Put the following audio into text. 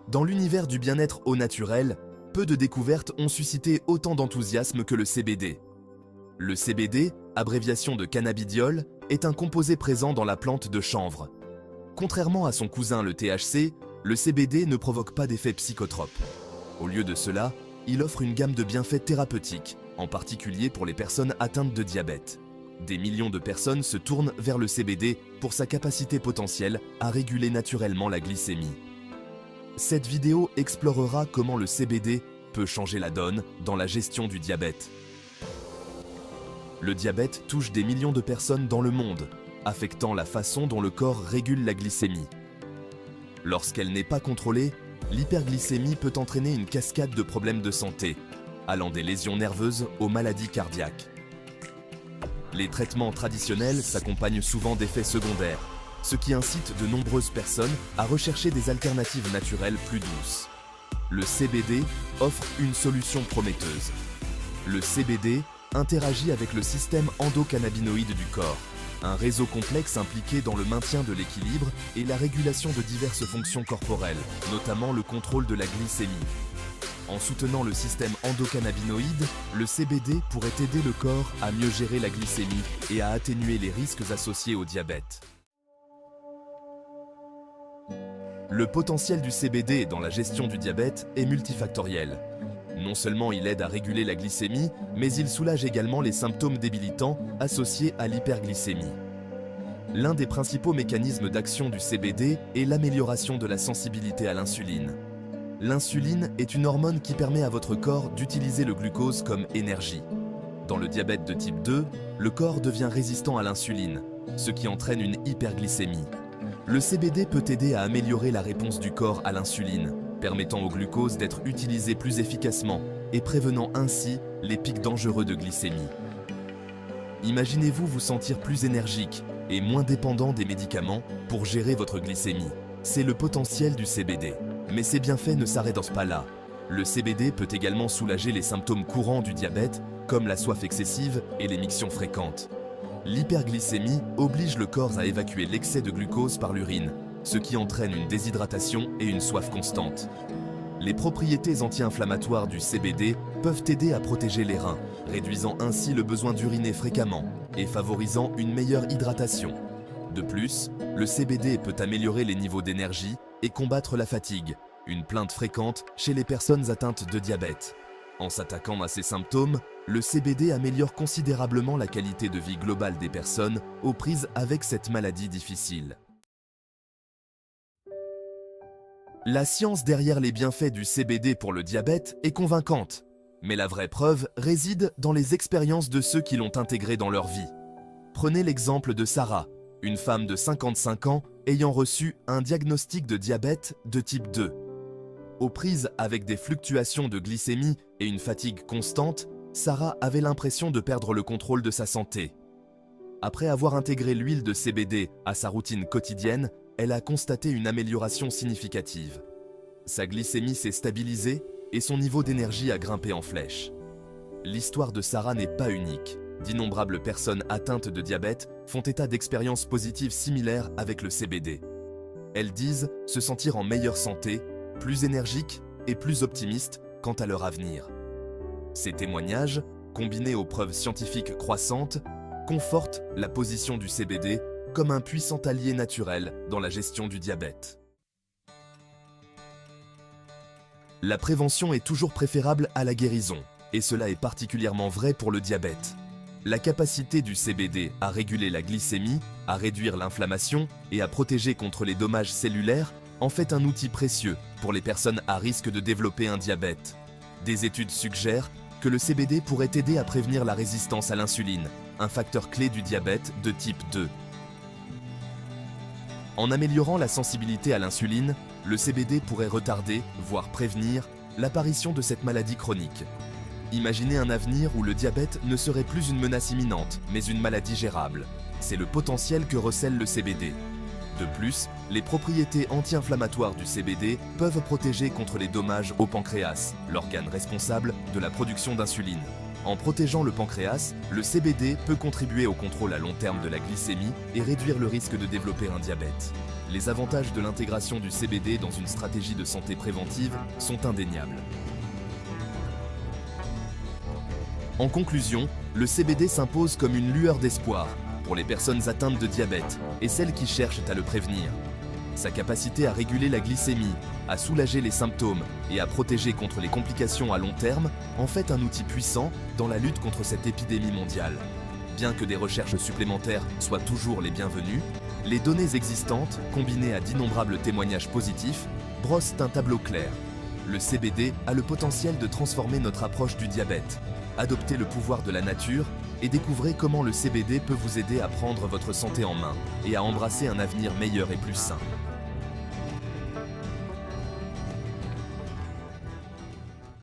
Dans l'univers du bien-être au naturel, peu de découvertes ont suscité autant d'enthousiasme que le CBD. Le CBD, abréviation de cannabidiol, est un composé présent dans la plante de chanvre. Contrairement à son cousin le THC, le CBD ne provoque pas d'effets psychotropes. Au lieu de cela, il offre une gamme de bienfaits thérapeutiques, en particulier pour les personnes atteintes de diabète. Des millions de personnes se tournent vers le CBD pour sa capacité potentielle à réguler naturellement la glycémie. Cette vidéo explorera comment le CBD peut changer la donne dans la gestion du diabète. Le diabète touche des millions de personnes dans le monde, affectant la façon dont le corps régule la glycémie. Lorsqu'elle n'est pas contrôlée, l'hyperglycémie peut entraîner une cascade de problèmes de santé, allant des lésions nerveuses aux maladies cardiaques. Les traitements traditionnels s'accompagnent souvent d'effets secondaires, ce qui incite de nombreuses personnes à rechercher des alternatives naturelles plus douces. Le CBD offre une solution prometteuse. Le CBD interagit avec le système endocannabinoïde du corps, un réseau complexe impliqué dans le maintien de l'équilibre et la régulation de diverses fonctions corporelles, notamment le contrôle de la glycémie. En soutenant le système endocannabinoïde, le CBD pourrait aider le corps à mieux gérer la glycémie et à atténuer les risques associés au diabète. Le potentiel du CBD dans la gestion du diabète est multifactoriel. Non seulement il aide à réguler la glycémie, mais il soulage également les symptômes débilitants associés à l'hyperglycémie. L'un des principaux mécanismes d'action du CBD est l'amélioration de la sensibilité à l'insuline. L'insuline est une hormone qui permet à votre corps d'utiliser le glucose comme énergie. Dans le diabète de type 2, le corps devient résistant à l'insuline, ce qui entraîne une hyperglycémie. Le CBD peut aider à améliorer la réponse du corps à l'insuline, permettant au glucose d'être utilisé plus efficacement et prévenant ainsi les pics dangereux de glycémie. Imaginez-vous vous sentir plus énergique et moins dépendant des médicaments pour gérer votre glycémie. C'est le potentiel du CBD. Mais ces bienfaits ne s'arrêtent pas là. Le CBD peut également soulager les symptômes courants du diabète, comme la soif excessive et les mictions fréquentes. L'hyperglycémie oblige le corps à évacuer l'excès de glucose par l'urine, ce qui entraîne une déshydratation et une soif constante. Les propriétés anti-inflammatoires du CBD peuvent aider à protéger les reins, réduisant ainsi le besoin d'uriner fréquemment et favorisant une meilleure hydratation. De plus, le CBD peut améliorer les niveaux d'énergie et combattre la fatigue, une plainte fréquente chez les personnes atteintes de diabète. En s'attaquant à ces symptômes, le CBD améliore considérablement la qualité de vie globale des personnes aux prises avec cette maladie difficile. La science derrière les bienfaits du CBD pour le diabète est convaincante, mais la vraie preuve réside dans les expériences de ceux qui l'ont intégré dans leur vie. Prenez l'exemple de Sarah, une femme de 55 ans ayant reçu un diagnostic de diabète de type 2. Aux prises avec des fluctuations de glycémie et une fatigue constante, Sarah avait l'impression de perdre le contrôle de sa santé. Après avoir intégré l'huile de CBD à sa routine quotidienne, elle a constaté une amélioration significative. Sa glycémie s'est stabilisée et son niveau d'énergie a grimpé en flèche. L'histoire de Sarah n'est pas unique. D'innombrables personnes atteintes de diabète font état d'expériences positives similaires avec le CBD. Elles disent se sentir en meilleure santé, plus énergiques et plus optimistes quant à leur avenir. Ces témoignages, combinés aux preuves scientifiques croissantes, confortent la position du CBD comme un puissant allié naturel dans la gestion du diabète. La prévention est toujours préférable à la guérison, et cela est particulièrement vrai pour le diabète. La capacité du CBD à réguler la glycémie, à réduire l'inflammation et à protéger contre les dommages cellulaires en fait un outil précieux pour les personnes à risque de développer un diabète. Des études suggèrent que le CBD pourrait aider à prévenir la résistance à l'insuline, un facteur clé du diabète de type 2. En améliorant la sensibilité à l'insuline, le CBD pourrait retarder, voire prévenir, l'apparition de cette maladie chronique. Imaginez un avenir où le diabète ne serait plus une menace imminente, mais une maladie gérable. C'est le potentiel que recèle le CBD. De plus, les propriétés anti-inflammatoires du CBD peuvent protéger contre les dommages au pancréas, l'organe responsable de la production d'insuline. En protégeant le pancréas, le CBD peut contribuer au contrôle à long terme de la glycémie et réduire le risque de développer un diabète. Les avantages de l'intégration du CBD dans une stratégie de santé préventive sont indéniables. En conclusion, le CBD s'impose comme une lueur d'espoir pour les personnes atteintes de diabète et celles qui cherchent à le prévenir. Sa capacité à réguler la glycémie, à soulager les symptômes et à protéger contre les complications à long terme en fait un outil puissant dans la lutte contre cette épidémie mondiale. Bien que des recherches supplémentaires soient toujours les bienvenues, les données existantes, combinées à d'innombrables témoignages positifs, brossent un tableau clair. Le CBD a le potentiel de transformer notre approche du diabète. Adoptez le pouvoir de la nature et découvrez comment le CBD peut vous aider à prendre votre santé en main et à embrasser un avenir meilleur et plus sain.